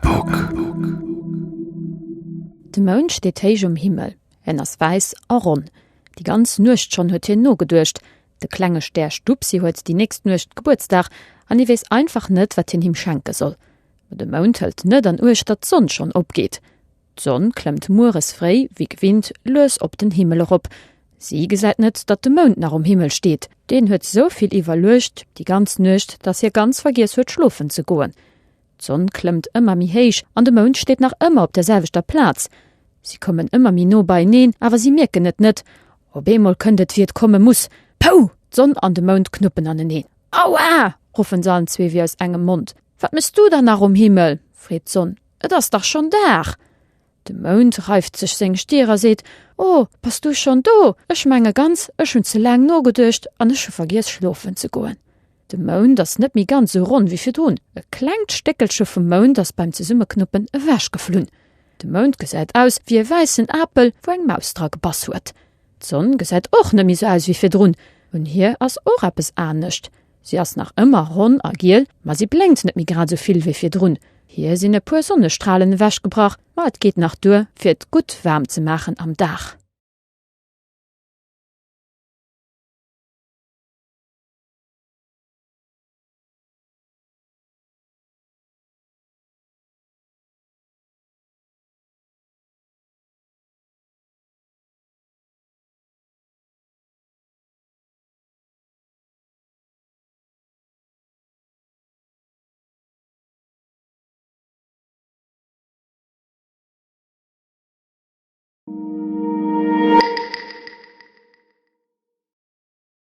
Huckepuck. De Mound steht heich Himmel, en ass weiss a ron. Die ganz Nucht schon huet hin no gedurcht. De klenge der Stupsi huet die nächst Nucht Geburtsdag, an I wees einfach net, wat hin him schenke soll. De Mound hält net an Uech dat Sonn schon opgeht. D'Sonn klemmt Mures frei, wie gewinnt, lös op den Himmel op. Sie gesäit net, dat de Mound nach Himmel steht. Den huet soviel iwwerlecht, die ganz Nucht, dass ihr ganz vergiss huet schlufen zu goen. D'Sonn klemmt immer mi heich, an de Mound steht nach immer op derselvichter Platz. Sie kommen immer mi no bei neen, aber sie merken net net. Ob emol könntet wie et komme muss. Pau! D'Sonn an de Mound knuppen an den Neen. Aua! Rufen sie an zwei wie aus engem Mund. Wat misst du da nach Himmel? Friet Sonn. Et ass doch schon da. De Mound reift sich seng Sterer seht. Oh, pass du schon do? Ech menge ganz, ech hun ze lang no gedurcht, an ech vergiss schlofen zu goen. De Mound das net mi ganz so rund wie fir tun. E klengt Steckelsche vom Mound, das beim ze Summe knuppen e wäsch geflünn. De Mound gesäit aus wie e weißen Apel, wo eng Maustra gebass huet. D'Sonn gesäit och nemmi so aus wie fir drun. Und hier ass och appes anecht. Sie ass nach immer ron agil, ma sie blenkt net mi grad so viel wie fir drun. Hier sinn e puer Sonnestrahlen wäsch gebracht, ma et geht nach dur, fir et gut wärm ze machen am Dach.